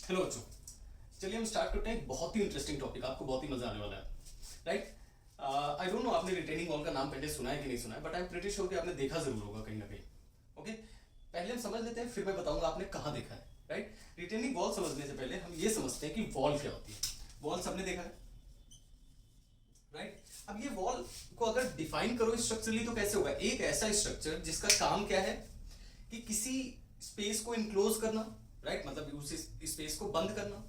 Hello बच्चों, चलिए हम स्टार्ट करते हैं। एक बहुत ही इंटरेस्टिंग टॉपिक, आपको बहुत ही मजा आने वाला है। राइट, आई डोंट नो आपने रिटेनिंग वॉल का नाम पहले सुना है कि नहीं सुना है, but I am pretty sure कि आपने देखा जरूर होगा कहीं ना कहीं। ओके, पहले हम समझ लेते हैं, फिर मैं बताऊंगा आपने कहाँ देखा है। राइट, रिटेनिंग वॉल समझने से पहले हम ये समझते हैं कि वॉल क्या होती है। वॉल सबने देखा है, राइट। अब ये वॉल को अगर डिफाइन करो स्ट्रक्चरली तो कैसे होगा? एक ऐसा स्ट्रक्चर जिसका काम क्या है कि किसी स्पेस को इनक्लोज करना, राइट, मतलब उस स्पेस को बंद करना,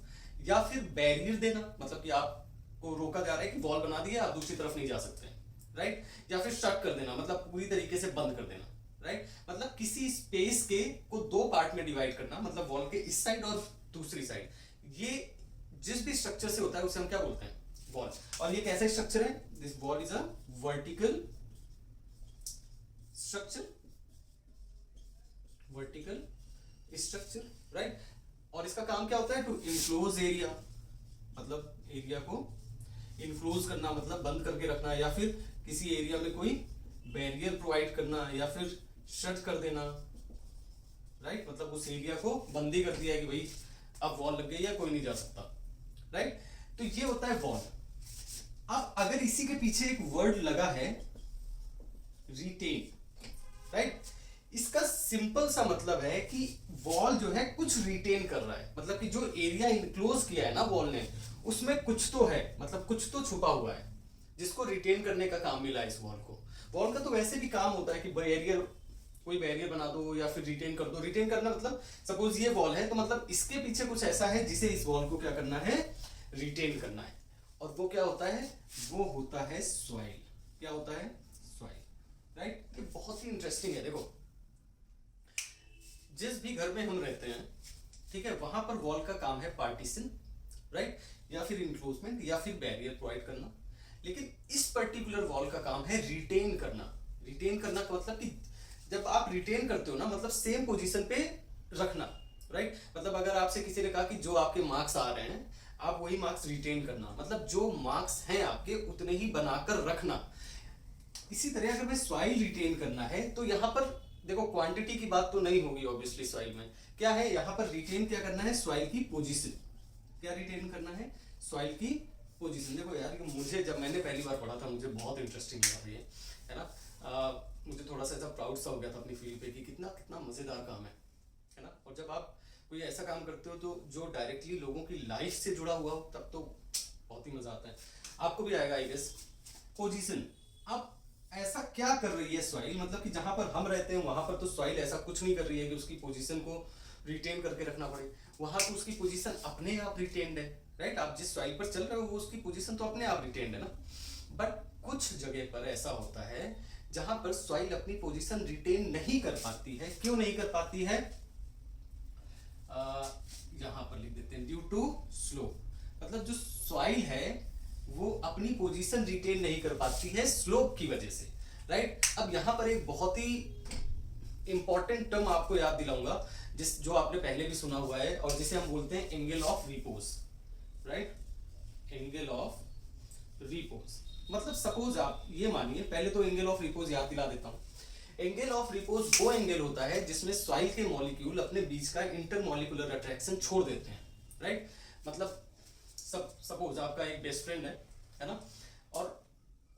या फिर बैरियर देना, मतलब कि आपको रोका जा रहा है कि वॉल बना दिया आप दूसरी तरफ नहीं जा सकते, राइट, या फिर शट कर देना, मतलब पूरी तरीके से बंद कर देना, राइट, मतलब किसी स्पेस के को दो पार्ट में डिवाइड करना, मतलब वॉल के इस साइड और दूसरी साइड। ये जिस भी स्ट्रक्चर से होता है उसे हम क्या बोलते हैं? वॉल। और ये कैसा स्ट्रक्चर है? This wall is a vertical structure, vertical structure, right. और इसका काम क्या होता है? टू इनक्लोज एरिया, मतलब एरिया को इनक्लोज करना, मतलब बंद करके रखना, या फिर किसी एरिया में कोई बैरियर प्रोवाइड करना, या फिर शट कर देना, राइट, मतलब उस एरिया को बंदी कर दिया है कि भाई अब वॉल लग गई है, कोई नहीं जा सकता, राइट। तो ये होता है वॉल। अब अगर इसी के पीछे एक वर्ड लगा है रिटेन, राइट, इसका सिंपल सा मतलब है कि वॉल जो है कुछ रिटेन कर रहा है, मतलब कि जो एरिया इनक्लोज किया है ना वॉल ने, उसमें कुछ तो है, मतलब कुछ तो छुपा हुआ है जिसको रिटेन करने का काम मिला इस वॉल को। वॉल का तो वैसे भी काम होता है कि बैरियर, कोई बैरियर बना दो या फिर रिटेन कर दो। रिटेन करना मतलब सपोज ये वॉल है तो मतलब इसके पीछे कुछ ऐसा है जिसे इस वॉल को क्या करना है? रिटेन करना है। और वो क्या होता है? वो होता है सॉइल। क्या होता है? Soil, right. ये बहुत ही इंटरेस्टिंग है। देखो, जिस भी घर में हम रहते हैं, ठीक है, वहां पर वॉल का काम है पार्टीशन, राइट, या फिर इंक्लोजमेंट, या फिर बैरियर प्रोवाइड करना। लेकिन इस पर्टिकुलर वॉल का काम है रिटेन करना। रिटेन करना का मतलब कि जब आप रिटेन करते हो ना, मतलब सेम पोजीशन पे रखना, राइट। मतलब अगर आपसे किसी ने कहा कि जो आपके मार्क्स आ रहे हैं आप वही मार्क्स रिटेन करना, मतलब जो मार्क्स हैं आपके उतने ही बनाकर रखना। इसी तरह अगर मैं सॉइल रिटेन करना है तो यहाँ पर देखो, क्वांटिटी की बात तो नहीं होगी ऑब्वियसली। सॉइल में क्या है? यहाँ पर रिटेन क्या करना है? सॉइल की पोजीशन। क्या रिटेन करना है? सॉइल की पोजीशन। देखो यार, ये मुझे जब मैंने पहली बार पढ़ा था मुझे बहुत इंटरेस्टिंग लगा ये, है ना। मुझे थोड़ा सा ऐसा प्राउड सा हो गया था अपनी फील्ड पे कि कितना कितना मजेदार काम है ना। और जब आप कोई ऐसा काम करते हो तो जो डायरेक्टली लोगों की लाइफ से जुड़ा हुआ हो तब तो बहुत ही मजा आता है। आपको भी आएगा आई गेस। पोजीशन। अब ऐसा क्या कर रही है सॉइल? मतलब कि जहां पर हम रहते हैं वहां पर तो सॉइल ऐसा कुछ नहीं कर रही है कि उसकी पोजीशन को रिटेन करके रखना पड़े। वहां तो उसकी पोजीशन अपने आप रिटेन्ड है, राइट। आप जिस सॉइल पर चल रहे हो वो उसकी पोजीशन तो अपने आप रिटेन्ड है ना। बट कुछ जगह पर ऐसा होता है जहां पर सॉइल अपनी पोजीशन रिटेन नहीं कर पाती है। क्यों नहीं कर पाती है? यहां पर लिख देते हैं ड्यू टू स्लोप। मतलब जो सॉइल है वो अपनी पोजीशन रिटेन नहीं कर पाती है स्लोप की वजह से, राइट। अब यहां पर एक बहुत ही इंपॉर्टेंट टर्म आपको याद दिलाऊंगा जिस जो आपने पहले भी सुना हुआ है और जिसे हम बोलते हैं angle of repose, right. Angle of repose मतलब सपोज आप ये मानिए, पहले तो एंगल ऑफ रिपोज याद दिला देता हूं। एंगल ऑफ रिपोज वो एंगल होता है जिसमें सॉइल के मॉलिक्यूल अपने बीच का इंटरमॉलिक्यूलर अट्रैक्शन छोड़ देते हैं, राइट। मतलब सपोज आपका एक बेस्ट फ्रेंड है ना, और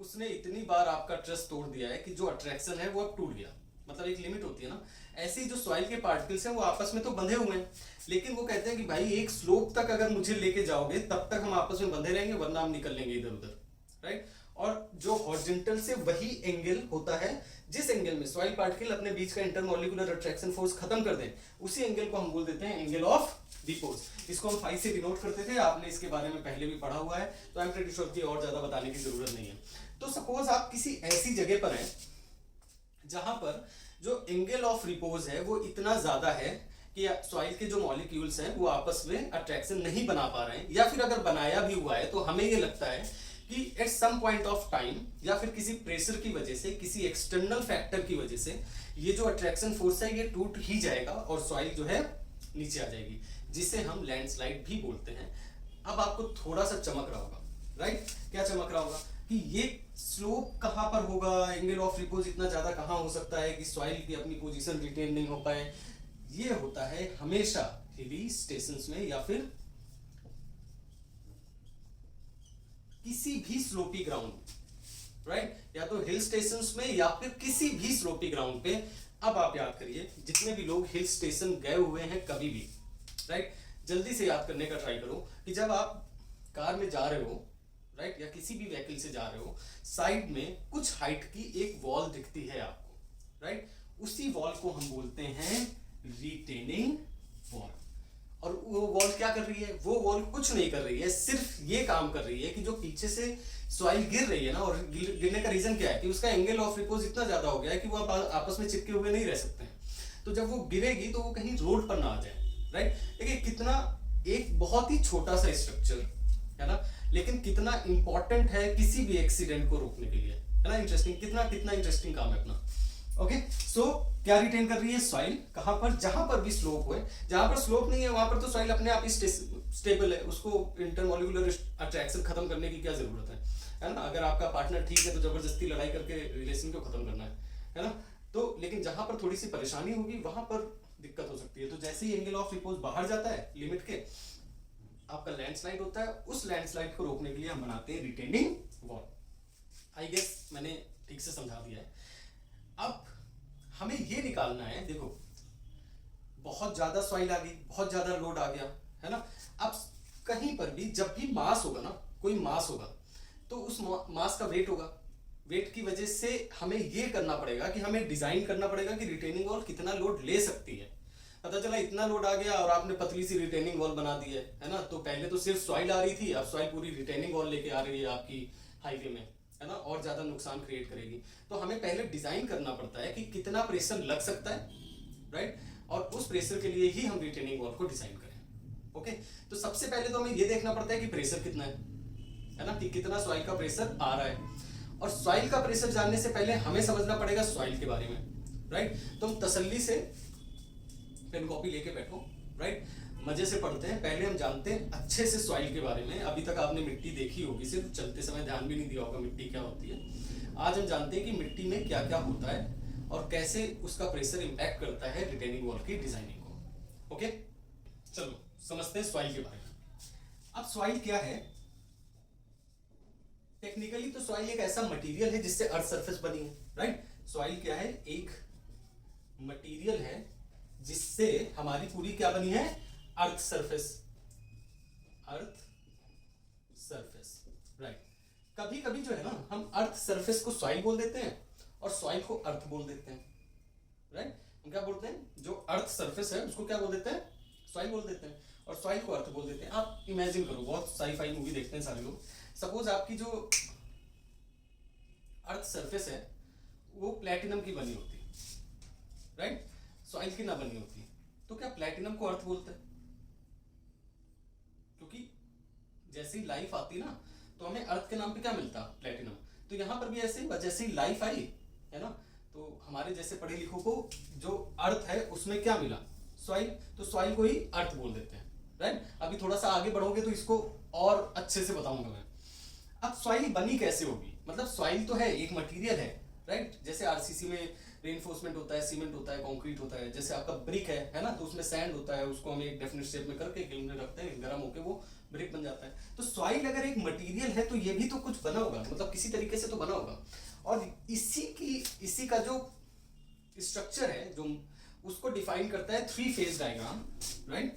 उसने इतनी बार आपका ट्रस्ट तोड़ दिया है कि जो अट्रैक्शन है वो अब टूट गया। मतलब एक लिमिट होती है ना। ऐसे ही जो सॉइल के पार्टिकल्स हैं वो आपस में तो बंधे हुए हैं, लेकिन वो कहते हैं कि भाई एक स्लोप तक अगर मुझे लेके जाओगे तब तक हम आपस में बंधे रहेंगे, वरना हम निकल लेंगे इधर उधर, राइट। और जो हॉरिजॉन्टल से वही एंगल होता है जिस एंगल में सॉइल पार्टिकल अपने बीच का इंटरमॉलिक्यूलर अट्रैक्शन फोर्स खत्म कर दें, उसी एंगल को हम बोल देते हैं एंगल ऑफ रिपोज। इसको हम 5 से डिनोट करते थे, आपने इसके बारे में पहले भी पढ़ा हुआ है, तो आई एम प्रीटी श्योर कि और ज्यादा बताने की जरूरत नहीं है। तो सपोज आप किसी ऐसी जगह पर हैं जहां पर जो एंगल ऑफ रिपोज है वो इतना ज्यादा है कि सॉइल के जो मॉलिक्यूल्स हैं वो आपस में अट्रैक्शन नहीं बना पा रहे हैं, या फिर अगर बनाया भी हुआ है तो हमें ये लगता है कि at some point of time या फिर किसी प्रेशर की वजह से, किसी एक्सटर्नल फैक्टर की वजह से ये जो अट्रैक्शन फोर्स है ये टूट ही जाएगा और सॉइल जो है नीचे आ जाएगी, जिसे हम लैंडस्लाइड भी बोलते हैं। अब आपको थोड़ा सा चमक रहा होगा, राइट। क्या चमक रहा होगा कि ये स्लोप कहां पर होगा, एंगल ऑफ रिपोज इतना ज्यादा कहां हो सकता है कि सॉइल की अपनी पोजीशन रिटेन नहीं हो पाए। ये होता है हमेशा हिली स्टेशंस में या फिर किसी भी स्लोपी ग्राउंड, राइट, या तो हिल स्टेशंस में या फिर किसी भी स्लोपी ग्राउंड पे। अब आप याद करिए, जितने भी लोग हिल स्टेशन गए हुए हैं कभी भी, राइट, जल्दी से याद करने का ट्राई करो कि जब आप कार में जा रहे हो, राइट, या किसी भी व्हीकल से जा रहे हो, साइड में कुछ हाइट की एक वॉल दिखती है आपको, राइट, उसी वॉल को हम बोलते हैं रिटेनिंग वॉल। और वो वॉल क्या कर रही है? वो वॉल कुछ नहीं कर रही है, सिर्फ ये काम कर रही है कि जो पीछे से सॉइल गिर रही है ना, और गिरने का रीजन क्या है कि उसका एंगल ऑफ रिपोज इतना ज्यादा हो गया है कि वो आपस में चिपके हुए नहीं रह सकते हैं। तो जब वो गिरेगी तो वो कहीं रोड पर ना आ जाए, राइट। देखिए कितना एक बहुत ही छोटा सा स्ट्रक्चर है ना, लेकिन कितना इंपॉर्टेंट है किसी भी एक्सीडेंट को रोकने के लिए, है ना। इंटरेस्टिंग, कितना कितना इंटरेस्टिंग काम है अपना। ओके, सो क्या रिटेन कर रही है? सॉइल। कहां पर? जहां पर भी स्लोप हो, जहां पर स्लोप नहीं है वहां पर तो सॉइल अपने आप ही स्टेबल है, उसको इंटरमॉलिक्यूलर अट्रैक्शन खत्म करने की क्या जरूरत है ना। अगर आपका पार्टनर ठीक है तो जबरदस्ती लड़ाई करके रिलेशन को खत्म करना है ना। तो लेकिन जहां पर थोड़ी सी परेशानी होगी वहां पर दिक्कत हो सकती है। तो जैसे ही एंगल ऑफ रिपोज बाहर जाता है लिमिट के, आपका लैंडस्लाइड होता है, उस लैंडस्लाइड को रोकने के लिए हम बनाते हैं रिटेनिंग वॉल। आई गेस मैंने ठीक से समझा दिया है। अब हमें ये निकालना है, देखो बहुत ज्यादा सॉइल आ गई, बहुत ज्यादा लोड आ गया, है ना। अब कहीं पर भी जब भी मास होगा ना, कोई मास होगा तो उस मास का वेट होगा। वेट की वजह से हमें ये करना पड़ेगा कि हमें डिजाइन करना पड़ेगा कि रिटेनिंग वॉल कितना लोड ले सकती है। पता चला इतना लोड आ गया और आपने पतली सी रिटेनिंग वॉल बना दी है ना। तो पहले तो सिर्फ सॉइल आ रही थी, अब सॉइल पूरी रिटेनिंग वॉल लेके आ रही है आपकी हाईवे में, है ना, और ज्यादा नुकसान क्रिएट करेगी। तो हमें पहले डिजाइन करना पड़ता है कि कितना प्रेशर लग सकता है, राइट, और उस प्रेशर के लिए ही हम रिटेनिंग वॉल को डिजाइन करें। ओके, तो सबसे पहले तो हमें ये देखना पड़ता है कि प्रेशर कितना है ना, कि कितना सॉइल का प्रेशर आ रहा है। और सॉइल का प्रेशर जानने से पहले हमें समझना पड़ेगा सॉइल के बारे में, राइट। तो हम तसल्ली से पेन कॉपी लेके बैठो, राइट, मजे से पढ़ते हैं। पहले हम जानते हैं अच्छे से सॉइल के बारे में। अभी तक आपने मिट्टी देखी होगी, सिर्फ चलते समय ध्यान भी नहीं दिया होगा मिट्टी क्या होती है। आज हम जानते हैं कि मिट्टी में क्या क्या होता है और कैसे उसका प्रेशर इंपैक्ट करता है रिटेनिंग वॉल की डिजाइनिंग को। ओके, चलो समझते हैं सॉइल के बारे में। अब सॉइल क्या है? टेक्निकली तो सॉइल एक ऐसा मटेरियल है जिससे अर्थ सरफेस बनी है, राइट। सॉइल क्या है? एक मटेरियल है जिससे हमारी पूरी क्या बनी है? Earth surface, earth surface, right. कभी कभी जो है ना, हम अर्थ सरफेस को सॉइल बोल देते हैं और सॉइल को अर्थ बोल देते हैं, राइट। हम क्या बोलते हैं? जो अर्थ सरफेस है उसको क्या बोल देते हैं? सॉइल बोल देते हैं, और सॉइल को अर्थ बोल देते हैं। आप इमेजिन करो, बहुत साई-फाई मूवी देखते हैं सारे लोग। सपोज आपकी जो अर्थ सरफेस है वो प्लेटिनम की बनी होती है, राइट, सॉइल की ना बनी होती, तो क्या प्लेटिनम को अर्थ बोलते हैं? क्योंकि जैसे ही लाइफ आती ना तो हमें अर्थ के नाम पे क्या मिलता? प्लेटिनम। तो यहां पर भी ऐसे ही, जैसे ही लाइफ आई, है ना, तो हमारे जैसे पढ़े लिखों को जो अर्थ है उसमें क्या मिला? सॉइल। तो सॉइल को ही अर्थ बोल देते हैं, राइट। अभी थोड़ा सा आगे बढ़ोगे तो इसको और अच्छे से बताऊंगा मैं। अब सॉइल बनी कैसे होगी? मतलब सॉइल तो है, एक मटेरियल है, राइट। जैसे आरसीसी में रेनफोर्समेंट होता है, सीमेंट होता है, कंक्रीट होता है। जैसे आपका ब्रिक है ना, तो उसमें सैंड होता है, उसको हम एक डेफिनेट शेप में करके गिल में रखते हैं, गर्म होकर वो ब्रिक बन जाता है। तो सॉइल अगर एक मटेरियल है तो ये भी तो कुछ बना होगा, मतलब किसी तरीके से तो बना होगा। और इसी का जो स्ट्रक्चर है, जो उसको डिफाइन करता है 3 फेज डायग्राम, राइट।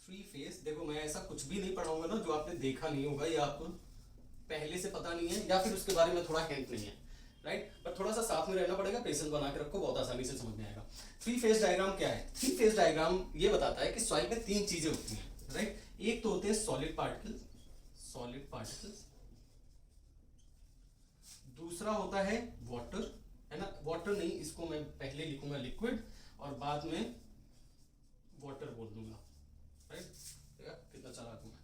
3 फेज, देखो मैं ऐसा कुछ भी नहीं पढ़ाऊंगा ना जो आपने देखा नहीं होगा या आपको पहले से पता नहीं है या फिर उसके बारे में थोड़ा हिंट नहीं है, राइट। पर थोड़ा सा साथ में रहना पड़ेगा, पेशेंस बना के रखो, बहुत आसानी से समझ में आएगा। 3 फेज डायग्राम क्या है? 3 फेज डायग्राम ये बताता है कि सॉइल में 3 चीजें होती हैं, राइट। एक तो होते हैं सॉलिड पार्टिकल्स, दूसरा होता है वाटर, है ना। वाटर नहीं, इसको मैं पहले लिखूंगा लिक्विड और बाद में वाटर बोल दूंगा, राइट। कितना चालाक हूं मैं।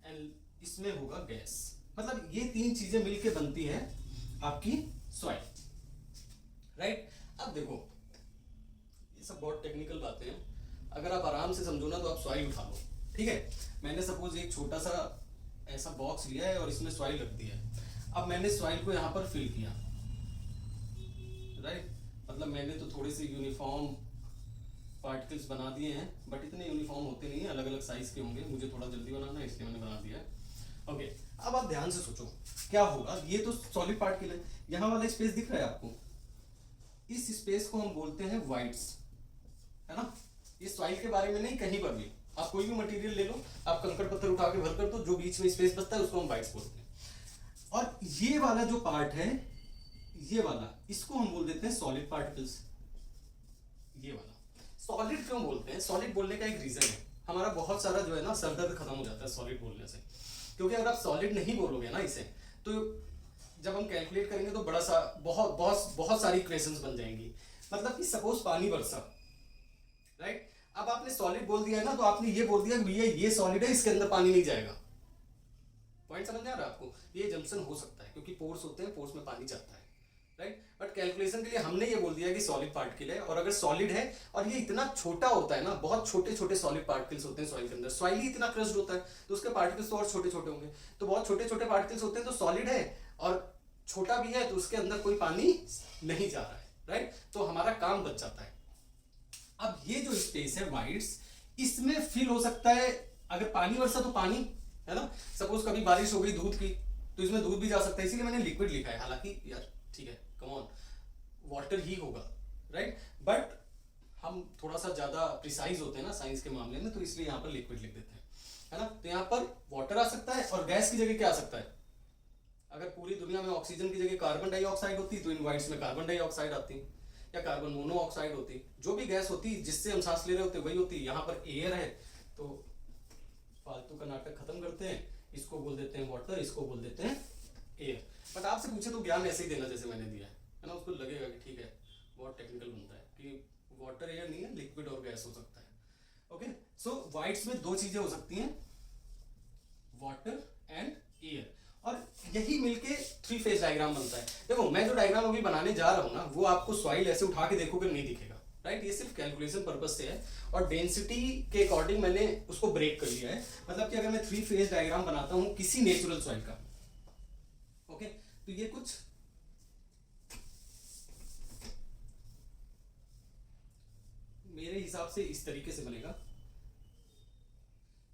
एंड इसमें होगा गैस। मतलब ये 3 चीजें मिलके बनती है आपकी सॉइल, राइट। अब देखो ये सब बहुत टेक्निकल बातें हैं, अगर आप आराम से समझो ना तो आप सॉइल उठा लो, ठीक है। मैंने सपोज एक छोटा सा ऐसा बॉक्स लिया है और इसमें सॉइल रख दिया है। अब मैंने सॉइल को यहाँ पर फिल किया, राइट। मतलब मैंने तो थोड़े से यूनिफॉर्म पार्टिकल्स बना दिए हैं, बट इतने यूनिफॉर्म होते नहीं है, अलग अलग साइज के होंगे। मुझे थोड़ा जल्दी बनाना है इसलिए मैंने बना दिया है। ओके, अब आप ध्यान से सोचो क्या होगा। ये तो सॉलिड पार्टिकल है, यहाँ वाला स्पेस दिख रहा है आपको, इस स्पेस को हम बोलते हैं वाइड्स, है ना। इस सॉइल के बारे में नहीं, कहीं पर भी आप कोई भी मटेरियल ले लो, आप कंकड़ पत्थर उठा के भर कर दो, जो बीच में स्पेस बचता है उसको हम वाइड्स बोलते हैं। और ये वाला जो पार्ट है, ये वाला, इसको हम बोल देते हैं सॉलिड पार्टिकल्स। ये वाला सॉलिड क्यों बोलते हैं? सॉलिड बोलने का एक रीजन है, हमारा बहुत सारा जो है ना सर दर्द खत्म हो जाता है सॉलिड बोलने से। क्योंकि अगर आप सॉलिड नहीं बोलोगे ना इसे, तो जब हम कैलकुलेट करेंगे तो बड़ा सा बहुत बहुत बहुत सारी इक्वेशंस बन जाएंगी। मतलब कि सपोज पानी बरसा, राइट, अब आपने सॉलिड बोल दिया है ना, तो आपने ये बोल दिया भैया ये सॉलिड है, इसके अंदर पानी नहीं जाएगा। पॉइंट समझ में आ रहा है आपको? ये जंक्शन हो सकता है क्योंकि पोर्स होते हैं, पोर्स में पानी जाता है, राइट। बट कैलकुलेशन के लिए हमने ये बोल दिया कि सॉलिड पार्टिकल है। और अगर सॉलिड है और ये इतना छोटा होता है ना, बहुत छोटे छोटे सॉलिड पार्टिकल्स होते हैं सॉइल के अंदर, सॉइल ही इतना क्रस्ड होता है तो उसके पार्टिकल्स तो और छोटे छोटे होंगे, तो बहुत छोटे छोटे पार्टिकल्स होते हैं, तो सॉलिड है और छोटा भी है, तो उसके अंदर कोई पानी नहीं जा रहा है, राइट। तो हमारा काम बच जाता है। अब ये जो स्पेस है वाइड्स, इसमें फिल हो सकता है, अगर पानी बरसा तो पानी, है ना। सपोज कभी बारिश हो गई दूध की, तो इसमें दूध भी जा सकता है, इसीलिए मैंने लिक्विड लिखा है। हालांकि यार ठीक है, कम ऑन, वाटर ही होगा, राइट। बट हम थोड़ा सा ज्यादा प्रिसाइज होते हैं ना साइंस के मामले में, तो इसलिए यहाँ पर लिक्विड लिख देते हैं, है ना। तो यहाँ पर वाटर आ सकता है, और गैस की जगह क्या आ सकता है? अगर पूरी दुनिया में ऑक्सीजन की जगह कार्बन डाइऑक्साइड होती तो इन वाइड्स में कार्बन डाइऑक्साइड आती, या कार्बन मोनोऑक्साइड होती, जो भी गैस होती जिससे हम सांस ले रहे होते वही होती। यहाँ पर एयर है, तो फालतू का नाटक खत्म करते हैं, इसको बोल देते हैं वाटर, इसको बोल देते हैं एयर। बट आपसे पूछे तो ज्ञान ऐसे ही देना जैसे मैंने दिया है ना, उसको लगेगा कि ठीक है बहुत टेक्निकल बनता है कि वाटर एयर नहीं है, लिक्विड और गैस हो सकता है। ओके, सो वाइड्स में दो चीजें हो सकती हैं, वाटर एंड एयर, और यही मिलके थ्री फेज डायग्राम बनता है। देखो मैं जो डायग्राम अभी बनाने जा रहा हूं ना, वो आपको सॉइल ऐसे उठा के देखोगे नहीं दिखेगा, राइट। ये सिर्फ कैलकुलेशन पर्पस से है, और डेंसिटी के अकॉर्डिंग मैंने उसको ब्रेक कर लिया है। मतलब कि अगर मैं थ्री फेज डायग्राम बनाता हूं किसी नेचुरल सॉइल का, ओके, तो ये कुछ मेरे हिसाब से इस तरीके से बनेगा।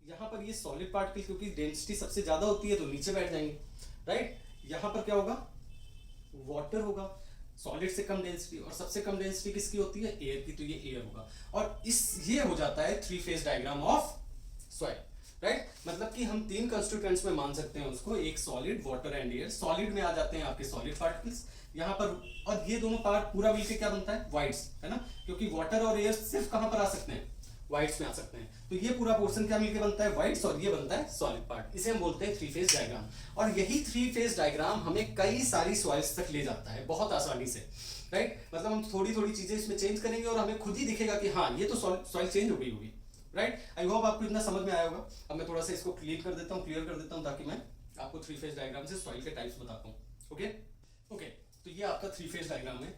यहां पर ये सॉलिड पार्टिकल क्योंकि डेंसिटी सबसे ज्यादा होती है तो नीचे बैठ जाएंगे, राइट। यहां पर क्या होगा? वाटर होगा, सॉलिड से कम डेंसिटी, और सबसे कम डेंसिटी किसकी होती है? एयर की, तो ये एयर होगा। और ये हो जाता है three phase diagram of soil, right. मतलब कि हम तीन कंस्टिट्यूएंट्स में मान सकते हैं उसको, एक solid, water and air. Solid में आ जाते हैं आपके सॉलिड पार्टिकल्स यहाँ पर, और ये दोनों पार्ट पूरा मिलकर क्या बनता है? वाइड्स, है ना। क्योंकि वाटर और एयर सिर्फ कहां पर आ सकते हैं? वाइड्स में आ सकते हैं। तो ये पूरा पोर्शन क्या मिलके बनता है? वाइड्स, और ये बनता है सॉलिड पार्ट। इसे हम बोलते हैं थ्री फेज डायग्राम। और यही थ्री फेज डायग्राम हमें कई सारी सॉइल्स तक ले जाता है बहुत आसानी से, राइट। मतलब हम थोड़ी थोड़ी चीजें इसमें चेंज करेंगे और हमें खुद ही दिखेगा कि हाँ ये तो सॉइल चेंज हो गई होगी, राइट। आई होप आपको इतना समझ में आया होगा। अब मैं थोड़ा सा इसको क्लियर कर देता हूँ ताकि मैं आपको थ्री फेज डायग्राम से सॉइल के टाइप्स बताता हूँ। ओके ओके, तो ये आपका थ्री फेज डायग्राम है।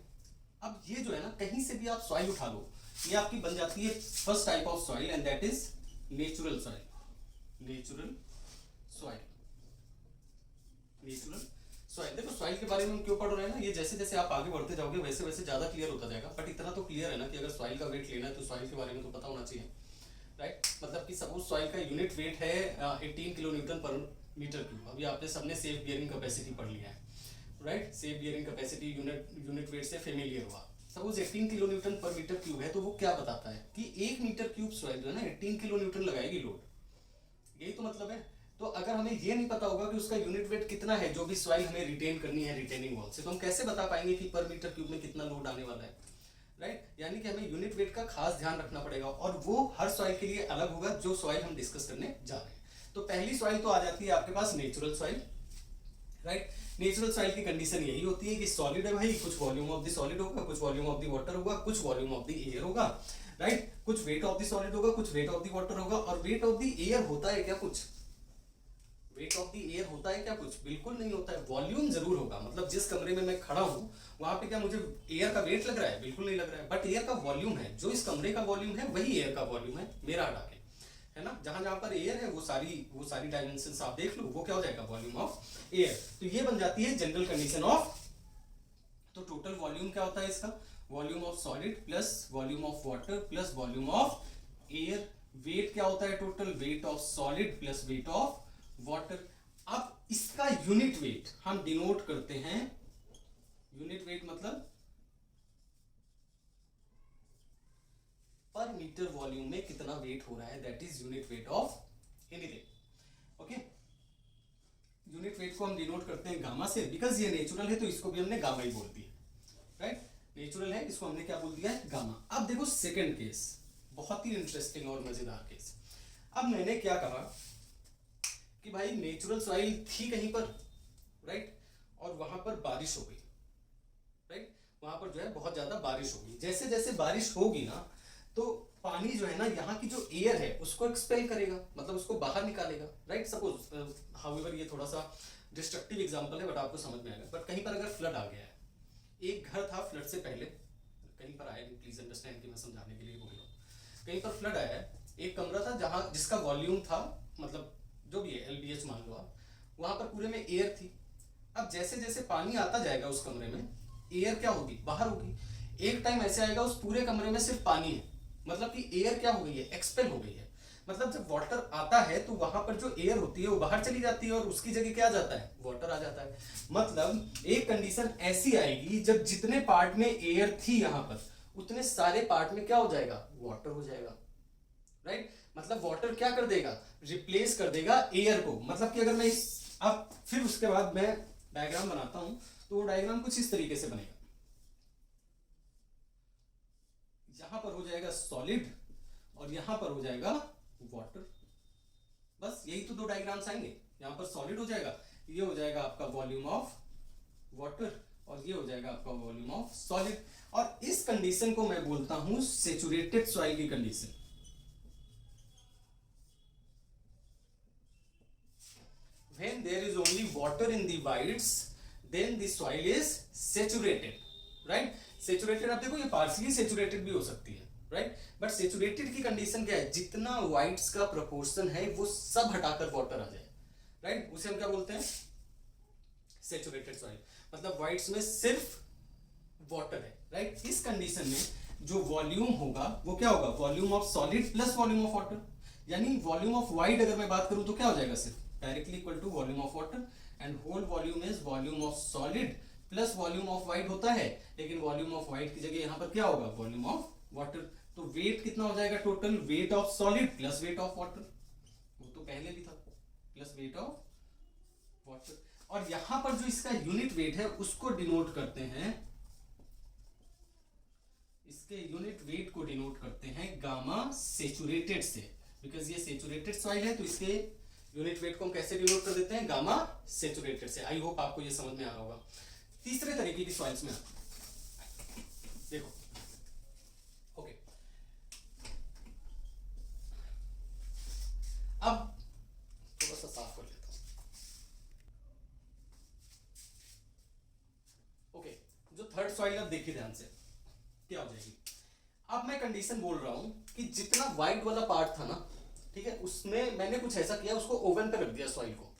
अब ये जो है ना, कहीं से भी आप सॉइल उठा लो, ये आपकी बन जाती है first type of soil, and that is natural soil. Natural soil, natural soil. देखो सॉइल के बारे में हम क्यों पढ़ रहे हैं ना, ये जैसे जैसे आप आगे बढ़ते जाओगे वैसे वैसे ज्यादा क्लियर होता जाएगा। बट इतना तो क्लियर है ना कि अगर सॉइल का वेट लेना है तो सॉइल के बारे में तो पता होना चाहिए, राइट। मतलब कि सपोज सॉइल का यूनिट वेट है 18 kilo newton per metre cube. अभी आपने सबने सेफ बियरिंग कैपेसिटी पढ़ लिया है, right. Safe bearing capacity unit weight से फेमिलियर हुआ। Suppose 18 kilo newton per metre cube है, तो वो क्या बताता है कि 1 मीटर क्यूब सॉइल जो है ना 18 किलो न्यूटन लगाएगी लोड, यही तो मतलब है। तो अगर हमें ये नहीं पता होगा कि उसका यूनिट वेट कितना है, जो भी सॉइल हमें रिटेन करनी है रिटेनिंग वॉल से, तो हम कैसे बता पाएंगे कि पर मीटर क्यूब में कितना लोड आने वाला है, राइट। यानी कि हमें यूनिट वेट का खास ध्यान रखना पड़ेगा, और वो हर सॉइल के लिए अलग होगा जो सॉइल हम डिस्कस करने जा रहे हैं। तो पहली सॉइल तो आ जाती है आपके पास natural soil, right. Natural soil की कंडीशन यही होती है कि सॉलिड है भाई, कुछ वॉल्यूम ऑफ द सॉलिड होगा, कुछ वॉल्यूम ऑफ द वाटर होगा, कुछ वॉल्यूम ऑफ द एयर होगा, राइट। कुछ वेट ऑफ द सॉलिड होगा, कुछ वेट ऑफ द वाटर होगा। और वेट ऑफ द एयर होता है क्या? कुछ वेट ऑफ द एयर होता है क्या? कुछ बिल्कुल नहीं होता है। वॉल्यूम जरूर होगा, मतलब जिस कमरे में मैं खड़ा हूं वहां पे क्या मुझे एयर का वेट लग रहा है? बिल्कुल नहीं लग रहा है। बट एयर का वॉल्यूम है, जो इस कमरे का वॉल्यूम है वही एयर का वॉल्यूम है, मेरा हटा के, है ना। जहां जहां पर एयर है वो सारी डायमेंशंस आप देख लो, वो क्या हो जाएगा? Volume of air. तो ये बन जाती है जनरल कंडीशन ऑफ। तो टोटल वॉल्यूम क्या होता है इसका? Volume of solid plus volume of water plus volume of air. Weight क्या होता है total? Weight of solid plus weight of water. अब इसका यूनिट वेट हम डिनोट करते हैं, यूनिट वेट मतलब पर मीटर वॉल्यूम में कितना वेट हो रहा है, that is unit weight of anything. Okay, unit weight को हम डिनोट करते हैं गामा से, बिकॉज ये नेचुरल है तो इसको भी हमने गामा ही बोल दिया, राइट? नेचुरल है, इसको हमने क्या बोल दिया है? गामा। अब देखो सेकंड केस, बहुत ही इंटरेस्टिंग और मजेदार केस। अब मैंने क्या कहा कि भाई नेचुरल सॉइल थी कहीं पर, राइट, और वहां पर बारिश हो गई, राइट, वहां पर जो है बहुत ज्यादा बारिश होगी। जैसे जैसे बारिश होगी ना तो पानी जो है ना यहाँ की जो एयर है उसको एक्सपेल करेगा, मतलब उसको बाहर निकालेगा, राइट? सपोज हाउएवर ये थोड़ा सा डिस्ट्रक्टिव एग्जांपल है बट आपको समझ में आएगा। बट कहीं पर अगर फ्लड आ गया है, एक घर था फ्लड से पहले, कहीं पर आया नहीं, प्लीज अंडरस्टैंड कि मैं समझाने के लिए बोल रहा हूँ। कहीं पर फ्लड आया है, एक कमरा था जहाँ जिसका वॉल्यूम था, मतलब जो भी है LBH मान लो आप, वहां पर पूरे में एयर थी। अब जैसे जैसे पानी आता जाएगा उस कमरे में, एयर क्या होगी? बाहर होगी। एक टाइम ऐसे आएगा उस पूरे कमरे में सिर्फ पानी है, मतलब कि एयर क्या हो गई है? एक्सपेल हो गई है। मतलब जब वाटर आता है तो वहां पर जो एयर होती है वो बाहर चली जाती है और उसकी जगह क्या आ जाता है? वाटर आ जाता है। मतलब एक कंडीशन ऐसी आएगी जब जितने पार्ट में एयर थी यहां पर, उतने सारे पार्ट में क्या हो जाएगा? वाटर हो जाएगा, राइट? मतलब वाटर क्या कर देगा? रिप्लेस कर देगा एयर को। मतलब कि अगर मैं अब फिर उसके बाद मैं डायग्राम बनाता हूं तो वो डायग्राम कुछ इस तरीके से बनेगा। यहां पर हो जाएगा सॉलिड और यहां पर हो जाएगा वाटर। बस यही तो दो डायग्राम्स आएंगे। यहां पर सॉलिड हो जाएगा, ये हो जाएगा आपका वॉल्यूम ऑफ वाटर और ये हो जाएगा आपका वॉल्यूम ऑफ सॉलिड। और इस कंडीशन को मैं बोलता हूं सैचुरेटेड सॉइल की condition. When there is only water in the voids, then the soil is saturated, right? Saturated, आप देखो ये पार्शियली सेचुरेटेड भी हो सकती है, राइट? बट सेचुरेटेड की कंडीशन क्या है? जितना वाइड्स का प्रोपोर्शन है वो सब हटाकर वाटर आ जाए, राइट? उसे हम क्या बोलते हैं? Saturated soil. मतलब वाइड्स में सिर्फ वाटर है, राइट? इस कंडीशन में जो वॉल्यूम होगा वो क्या होगा? Volume of solid plus volume of water. यानी वॉल्यूम ऑफ वाइड अगर मैं बात करूं तो क्या हो जाएगा? सिर्फ directly equal to volume of water, and whole volume is volume of solid plus volume of void होता है, लेकिन वॉल्यूम ऑफ वाइड की जगह यहां पर क्या होगा? Volume of water. तो वेट कितना हो जाएगा total? Weight of solid plus weight of water, वो तो पहले भी था, प्लस वेट ऑफ वाटर। और यहां पर जो इसका यूनिट वेट है उसको डिनोट करते हैं, इसके यूनिट वेट को डिनोट करते हैं गामा सेचुरेटेड से। बिकॉज ये सेचुरेटेड सॉइल है तो इसके यूनिट वेट को हम कैसे डिनोट कर देते हैं? गामा सेचुरेटेड से। आई होप आपको ये समझ में आ रहा होगा। तीसरे तरीके की सॉइल्स में देखो, ओके, अब थोड़ा सा साफ कर लेता हूं। ओके, जो थर्ड सॉइल अब देखिए ध्यान से क्या हो जाएगी। अब मैं कंडीशन बोल रहा हूं कि जितना वाइट वाला पार्ट था ना, ठीक है, उसमें मैंने कुछ ऐसा किया, उसको ओवन पे रख दिया सॉइल को।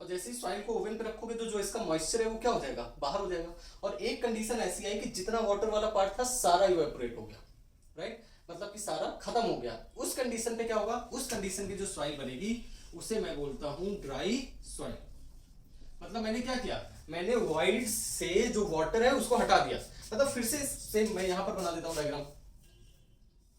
और जैसे ही सॉइल को ओवन पे रखोगे तो जो इसका मॉइस्चर है वो क्या हो जाएगा? बाहर हो जाएगा। और एक कंडीशन ऐसी आई कि जितना वाटर वाला पार्ट था सारा इवेपोरेट हो गया, राइट? मतलब कि सारा खत्म हो गया। उस कंडीशन पे क्या होगा? उस कंडीशन की जो सॉइल बनेगी उसे मैं बोलता हूं ड्राई सॉइल। मतलब मैंने क्या किया? मैंने वॉइड से जो वाटर है उसको हटा दिया। मतलब फिर से सेम मैं यहां पर बना देता हूं डायग्राम।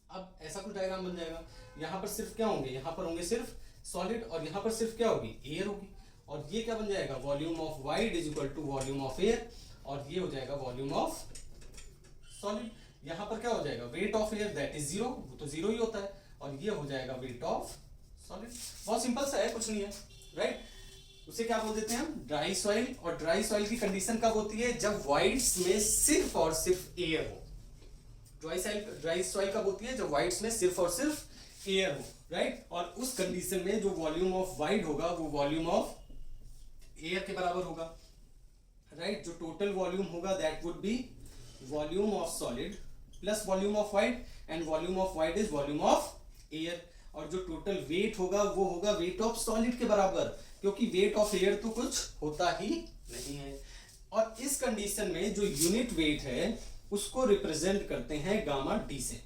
अब ऐसा कुछ डायग्राम बन जाएगा। यहां पर सिर्फ क्या होंगे? यहां पर होंगे सिर्फ सॉलिड और यहां पर सिर्फ क्या होगी? एयर होगी। और ये क्या बन जाएगा? Volume of void is equal to volume of air, और ये हो जाएगा वॉल्यूम ऑफ सॉलिड। यहां पर क्या हो जाएगा? Weight of air that is zero, वो तो जीरो ही होता है, और ये हो जाएगा वेट ऑफ सॉलिड। बहुत सिंपल सा है, कुछ नहीं है, राइट? उसे क्या बोल देते हैं हम? Dry soil. और ड्राई सॉइल की कंडीशन कब होती है? जब वाइड्स में सिर्फ और सिर्फ एयर हो। ड्राई सॉइल कब होती है? जब वाइड्स में सिर्फ और सिर्फ एयर हो, राइट? और उस कंडीशन में जो वॉल्यूम ऑफ वाइड होगा वो वॉल्यूम ऑफ एयर के बराबर होगा, राइट? जो टोटल वॉल्यूम होगा that would be volume of solid plus volume of wide, and volume of void is volume of air. और जो टोटल वेट होगा वो होगा वेट ऑफ सॉलिड के बराबर, क्योंकि वेट ऑफ एयर तो कुछ होता ही नहीं है। और इस कंडीशन में जो यूनिट वेट है उसको रिप्रेजेंट करते हैं गामा डी से।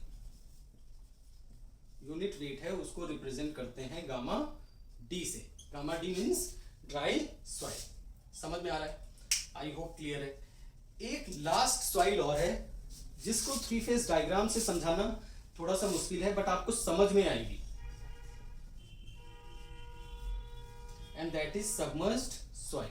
यूनिट वेट है उसको रिप्रेजेंट करते हैं गामा डी से। Gamma D means dry soil. समझ में आ रहा है? आई होप क्लियर है। एक लास्ट सॉइल और है जिसको थ्री फेज डायग्राम से समझाना थोड़ा सा मुश्किल है, बट आपको समझ में आएगी, and that is submerged soil.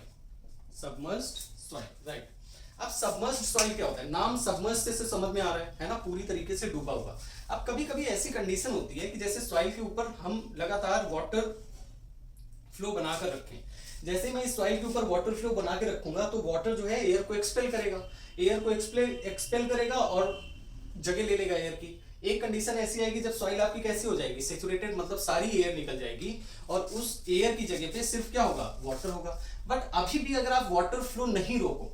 Submerged soil, right. अब सबमर्ज्ड सॉइल क्या होता है? नाम सबमर्ज्ड से समझ में आ रहा है ना, पूरी तरीके से डूबा हुआ। अब कभी कभी ऐसी कंडीशन होती है कि जैसे सॉइल के ऊपर हम लगातार वाटर फ्लो बनाकर रखें। जैसे मैं इस सॉइल के ऊपर वाटर फ्लो बना के रखूंगा तो वाटर जो है एयर को एक्सपेल करेगा, एयर को एक्सपेल करेगा और जगह ले लेगा एयर की। एक कंडीशन ऐसी आएगी जब सॉइल आपकी कैसी हो जाएगी, सैचुरेटेड, मतलब सारी एयर निकल जाएगी और उस एयर की जगह पे सिर्फ क्या होगा, वाटर होगा। बट अभी भी अगर आप वाटर फ्लो नहीं रोको,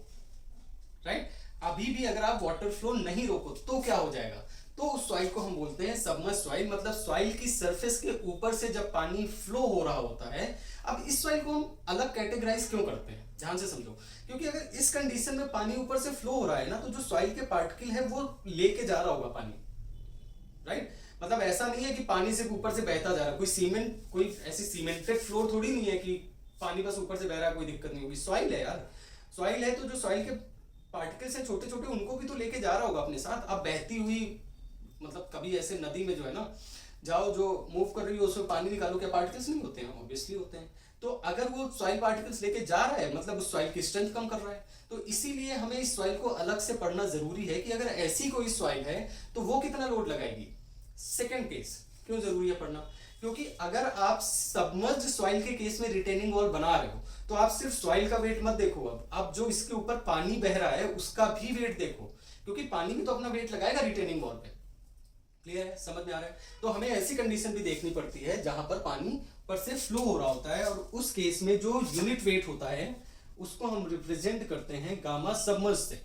राइट, अभी भी अगर आप वाटर फ्लो नहीं रोको तो क्या हो जाएगा, तो उस सॉइल को हम बोलते हैं सबमर्ज्ड सॉइल। मतलब सॉइल की सरफेस के ऊपर से जब पानी फ्लो हो रहा होता है। अब इस सॉइल को हम अलग कैटेगराइज क्यों करते हैं, ध्यान से समझो, क्योंकि अगर इस कंडीशन में पानी ऊपर से फ्लो हो रहा है ना, तो जो सॉइल के पार्टिकल है वो लेके जा रहा होगा पानी, राइट। मतलब ऐसा नहीं है कि पानी सिर्फ ऊपर से बहता जा रहा है, कोई सीमेंट, कोई ऐसी सीमेंटेड फ्लोर थोड़ी नहीं है कि पानी बस ऊपर से बह रहा है, कोई दिक्कत नहीं होगी। सॉइल है यार, सॉइल है तो जो सॉइल के पार्टिकल्स हैं छोटे छोटे, उनको भी तो लेके जा रहा होगा अपने साथ। अब बहती हुई, मतलब कभी ऐसे नदी में जो है ना, जाओ जो मूव कर रही हो उसमें पानी निकालो, क्या पार्टिकल्स नहीं होते हैं? ऑब्वियसली होते हैं। तो अगर वो सॉइल पार्टिकल्स लेके जा रहा है मतलब उस सॉइल की स्ट्रेंथ कम कर रहा है। तो इसीलिए हमें इस सॉइल को अलग से पढ़ना जरूरी है कि अगर ऐसी कोई सॉइल है तो वो कितना लोड लगाएगी। सेकेंड केस क्यों जरूरी है पढ़ना, क्योंकि अगर आप सबमर्ज्ड सॉइल के केस में रिटेनिंग वॉल बना रहे हो तो आप सिर्फ सॉइल का वेट मत देखो, अब जो इसके ऊपर पानी बह रहा है उसका भी वेट देखो, क्योंकि पानी भी तो अपना वेट लगाएगा रिटेनिंग वॉल पे। क्लियर है, समझ में आ रहा है? तो हमें ऐसी कंडीशन भी देखनी पड़ती है जहां पर पानी पर से फ्लो हो रहा होता है, और उस केस में जो यूनिट वेट होता है उसको हम रिप्रेजेंट करते हैं गामा सबमर्ज्ड से।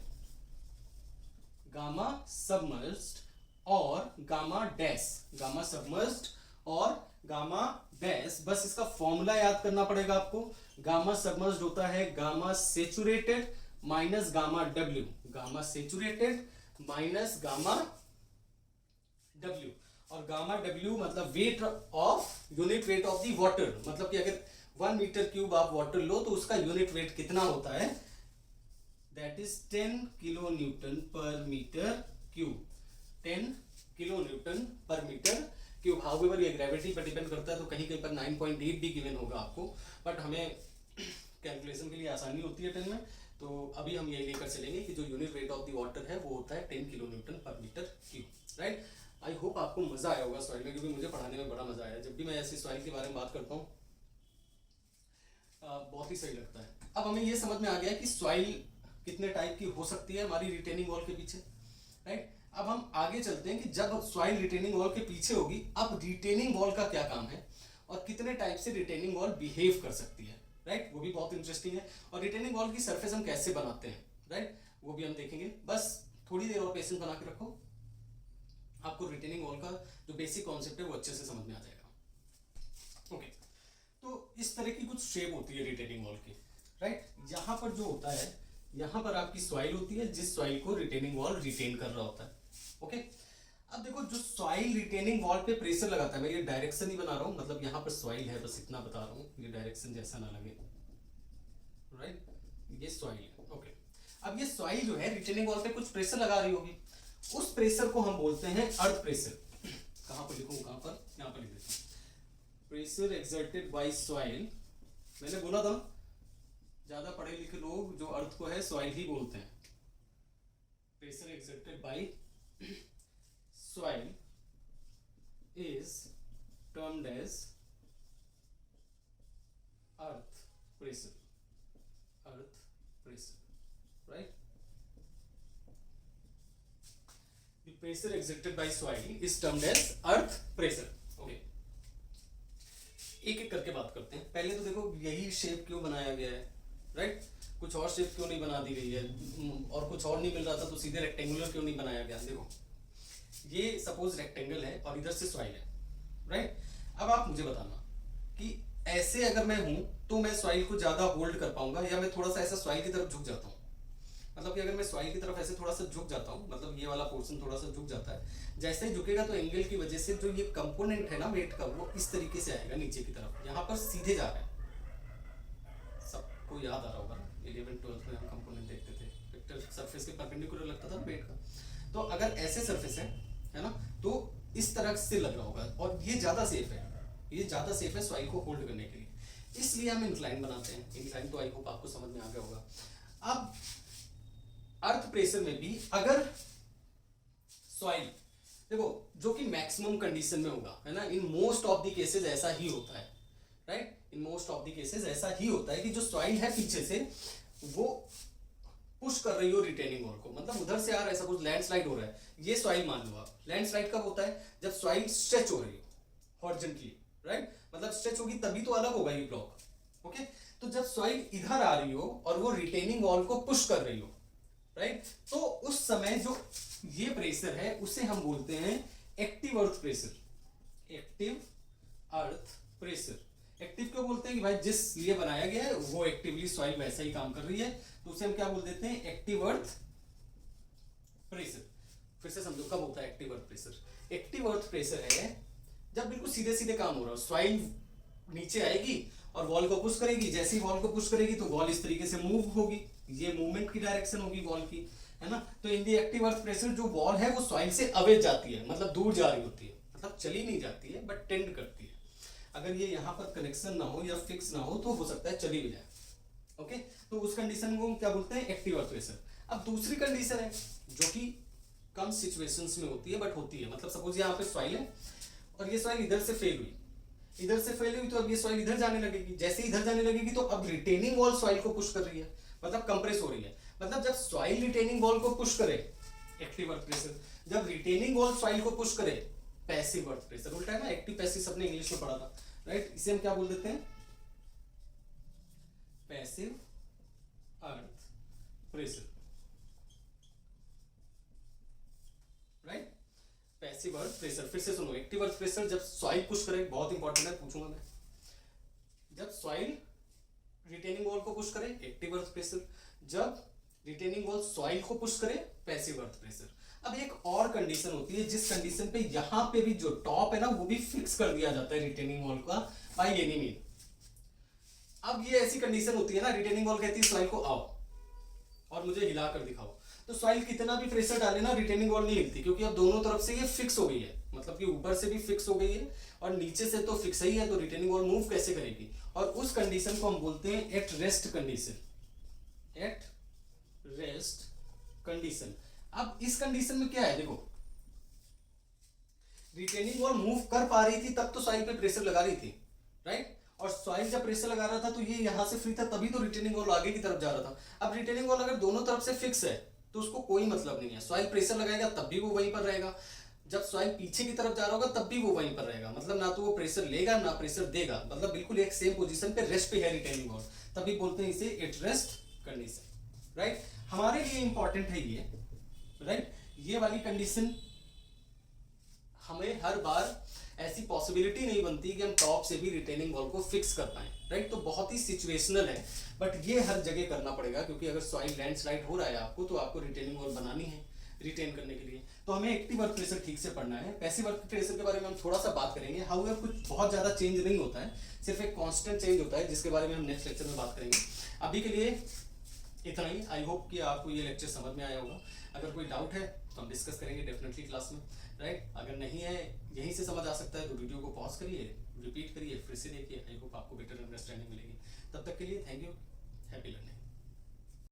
गामा सबमर्ज्ड और गामा डैश, गामा सबमर्ज्ड और गामा डैश, बस इसका फॉर्मूला याद करना पड़ेगा आपको। गामा सबमर्ज्ड होता है gamma saturated minus gamma W, gamma saturated minus gamma W, और गामा डब्ल्यू मतलब weight of, unit weight of the water, मतलब कि अगर 1 मीटर क्यूब आप वाटर लो तो उसका यूनिट वेट कितना होता है, that is 10 kilo newton per metre cube, 10 kilo newton per metre cube. However ये ग्रेविटी पर डिपेंड करता है, तो कहीं कहीं पर 9.8 भी गिवन होगा आपको, बट हमें कैलकुलेशन के लिए आसानी होती है 10 में, तो अभी हम ये लेकर चलेंगे कि जो unit weight of the water है वो होता है 10 kilo newton per metre cube, right. I hope आपको मजा आया होगा सॉइल में, क्योंकि मुझे पढ़ाने में बड़ा मजा आया। जब भी मैं ऐसी सॉइल के बारे में बात करता हूँ बहुत ही सही लगता है। अब हमें ये समझ में आ गया कि सॉइल कितने टाइप की हो सकती है हमारी रिटेनिंग वॉल के पीछे, राइट। अब हम आगे चलते हैं कि जब सॉइल रिटेनिंग वॉल के पीछे होगी, अब रिटेनिंग वॉल का क्या काम है और कितने टाइप से रिटेनिंग वॉल बिहेव कर सकती है, राइट। वो भी बहुत इंटरेस्टिंग है। और रिटेनिंग वॉल की सरफेस हम कैसे बनाते हैं, राइट, वो भी हम देखेंगे। बस थोड़ी देर और पेशेंस बना के रखो, आपको रिटेनिंग वॉल का जो बेसिक कॉन्सेप्ट है वो अच्छे से समझ में आ जाएगा। ओके, तो इस तरह की कुछ शेप होती है रिटेनिंग वॉल की, राइट। यहाँ पर जो होता है, यहाँ पर आपकी सॉइल होती है जिस सॉइल को रिटेनिंग वॉल रिटेन कर रहा होता है। ओके, अब देखो जो सॉइल रिटेनिंग वॉल पे प्रेशर लगाता है, मैं ये डायरेक्शन ही बना रहा हूँ, मतलब यहाँ पर सॉइल है, बस इतना बता रहा हूँ, ये डायरेक्शन जैसा ना लगे, राइट, ये सॉइल है। ओके, अब ये सॉइल जो है रिटेनिंग वॉल पे कुछ प्रेशर लगा रही होगी, उस प्रेशर को हम बोलते हैं अर्थ प्रेशर। कहाँ पर लिखूं, कहाँ पर, यहाँ पर लिख देता हूँ, प्रेशर एक्सर्टेड बाय सॉइल। मैंने बोला था ज्यादा पढ़े लिखे लोग जो अर्थ को है सॉइल ही बोलते हैं। Pressure exerted by soil is termed as earth pressure, earth pressure, right. The pressure exerted by soil is termed as earth pressure. Okay. एक एक करके बात करते हैं। पहले तो देखो यही शेप क्यों बनाया गया है, राइट। कुछ और शेप क्यों नहीं बना दी गई है, और कुछ और नहीं मिल रहा था तो सीधे रेक्टेंगुलर क्यों नहीं बनाया गया। देखो ये सपोज रेक्टेंगल है और इधर से सॉइल है, राइट। अब आप मुझे बताना कि ऐसे अगर मैं हूं तो मैं सॉइल को ज्यादा होल्ड कर पाऊंगा, या मैं थोड़ा सा ऐसा सॉइल की तरफ झुक जाता हूं मतलब कि अगर मैं सॉइल की तरफ ऐसे थोड़ा सा झुक जाता हूँ, मतलब ये वाला पोर्शन थोड़ा सा झुक जाता है, जैसे ही झुकेगा तो एंगल की वजह से जो ये कंपोनेंट है ना वेट का, वो इस तरीके से आएगा नीचे की तरफ, यहाँ पर सीधे जा रहा है। सबको याद आ रहा होगा ना, 11th-12th में हम कंपोनेंट देखते थे, वेक्टर सरफेस के परपेंडिकुलर लगता था वेट का। तो अगर ऐसे सरफेस है ना, तो इस तरह से लग रहा होगा, और ये ज़्यादा सेफ है, ये ज़्यादा सेफ है सॉइल को होल्ड करने के लिए, इसलिए हम इंक्लाइन बनाते हैं। इंक्लाइन तो आई होप आपको समझ में आ गया होगा। अब अर्थ प्रेशर में भी अगर सॉइल, देखो जो कि मैक्सिमम कंडीशन में होगा, है ना, in most of the cases ऐसा ही होता है, right, in most of the cases ऐसा ही होता है कि जो सॉइल है पीछे से वो पुश कर रही हो रिटेनिंग वॉल को, मतलब उधर से आ रहा है, सपोज लैंडस्लाइड हो रहा है, ये सॉइल मान लो आप, लैंडस्लाइड कब होता है, जब सॉइल स्ट्रेच हो रही हो हॉरिजॉन्टली, राइट, मतलब स्ट्रेच होगी तभी तो अलग होगा ये ब्लॉक, ओके। तो जब सॉइल इधर आ रही हो और वो रिटेनिंग वॉल को पुश कर रही हो, राइट, तो उस समय जो ये प्रेशर है उसे हम बोलते हैं active earth pressure. Active earth pressure, active क्यों बोलते हैं कि भाई जिस लिए बनाया गया है वो एक्टिवली सॉइल वैसा ही काम कर रही है, तो उसे हम क्या बोल देते हैं, एक्टिव अर्थ प्रेशर। फिर से समझो कब होता है active earth pressure. Active earth pressure है जब बिल्कुल सीधे सीधे काम हो रहा हो, सॉइल नीचे आएगी और वॉल को पुश करेगी, जैसे ही वॉल को पुश करेगी तो वॉल इस तरीके से मूव होगी, ये मूवमेंट की डायरेक्शन होगी वॉल की, है ना। तो इन दी एक्टिव अर्थ प्रेशर जो वॉल है वो सॉइल से अवे जाती है, मतलब दूर जा रही होती है, मतलब चली नहीं जाती है बट टेंड करती है। अगर ये यहाँ पर कनेक्शन ना हो या फिक्स ना हो तो हो सकता है चली भी जाए, ओके। तो उस कंडीशन को हम क्या बोलते हैं, एक्टिव अर्थ प्रेशर। अब दूसरी कंडीशन है जो कि कम सिचुएशंस में होती है बट होती है, मतलब सपोज यहाँ पे सॉइल है और ये सॉइल इधर से फेल हुई, इधर से फेल हुई तो अब ये सॉइल इधर जाने लगेगी, जैसे ही इधर जाने लगेगी तो अब रिटेनिंग वॉल सॉइल को पुश कर रही है, मतलब कंप्रेस हो रही है। मतलब जब सॉइल रिटेनिंग वॉल को पुश करे, एक्टिव अर्थ प्रेशर, जब रिटेनिंग वॉल सॉइल को पुश करे, पैसिव अर्थ प्रेशर। उल्टा है ना, एक्टिव पैसिव सबने इंग्लिश में पढ़ा था, राइट। इसे हम क्या बोल देते हैं, पैसिव अर्थ pressure, right, passive earth pressure. फिर से सुनो, एक्टिव अर्थ प्रेशर जब सॉइल पुश करे, बहुत इंपॉर्टेंट है, पूछूंगा मैं, जब सॉइल रिटेनिंग वॉल को पुश करे एक्टिव अर्थ प्रेशर, जब रिटेनिंग वॉल सॉइल को पुश करे पैसिव अर्थ प्रेशर। अब एक और कंडीशन होती है जिस कंडीशन पे यहां पे भी जो टॉप है ना वो भी फिक्स कर दिया जाता है रिटेनिंग वॉल का बाय एनी मीन। अब ये ऐसी कंडीशन होती है ना, रिटेनिंग वॉल कहती है सॉइल को आओ और मुझे हिला कर दिखाओ, तो सॉइल कितना भी प्रेशर डाले ना रिटेनिंग वॉल नहीं हिलती, क्योंकि अब दोनों तरफ से ये फिक्स हो गई है, मतलब कि ऊपर से भी फिक्स हो गई है और नीचे से तो फिक्स ही है, तो रिटेनिंग वॉल मूव कैसे करेगी। और उस कंडीशन को हम बोलते हैं at rest condition, at rest condition. अब इस कंडीशन में क्या है, देखो रिटेनिंग वॉल मूव कर पा रही थी तब तो सॉइल पे प्रेशर लगा रही थी, राइट, और सॉइल जब प्रेशर लगा रहा था तो ये यहां से फ्री था तभी तो रिटेनिंग वॉल आगे की तरफ जा रहा था। अब रिटेनिंग वॉल अगर दोनों तरफ से फिक्स है तो उसको कोई मतलब नहीं है, सॉइल प्रेशर लगाएगा तब भी वो वहीं पर रहेगा, जब सॉइल पीछे की तरफ जा रहा होगा तब भी वो वहीं पर रहेगा, मतलब ना तो वो प्रेशर लेगा ना प्रेशर देगा, मतलब बिल्कुल एक सेम पोजीशन पे रेस्ट पे है रिटेनिंग वॉल, तभी बोलते हैं इसे एट रेस्ट कंडीशन, राइट। हमारे लिए इंपॉर्टेंट है ये, राइट, ये वाली कंडीशन हमें हर बार ऐसी पॉसिबिलिटी नहीं बनती कि हम टॉप से भी रिटेनिंग वॉल को फिक्स कर पाए, राइट, तो बहुत ही सिचुएशनल है, बट ये हर जगह करना पड़ेगा क्योंकि अगर सॉइल लैंडस्लाइड हो रहा है आपको तो आपको रिटेनिंग वॉल बनानी है रिटेन करने के लिए। तो हमें एक्टिव अर्थ प्रेशर ठीक से पढ़ना है। पैसिव अर्थ प्रेशर के बारे में हम थोड़ा सा बात करेंगे, हाउएवर कुछ बहुत ज्यादा चेंज नहीं होता है, सिर्फ एक कांस्टेंट चेंज होता है जिसके बारे में हम नेक्स्ट लेक्चर में बात करेंगे। अभी के लिए इतना ही। आई होप कि आपको ये लेक्चर समझ में आया होगा। अगर कोई डाउट है तो हम डिस्कस करेंगे डेफिनेटली क्लास में, राइट। अगर नहीं है, यहीं से समझ आ सकता है तो वीडियो को पॉज करिए, रिपीट करिए, फिर से देखिए, आई होप आपको बेटर अंडरस्टैंडिंग मिलेगी। तब तक के लिए थैंक यू, हैप्पी लर्निंग।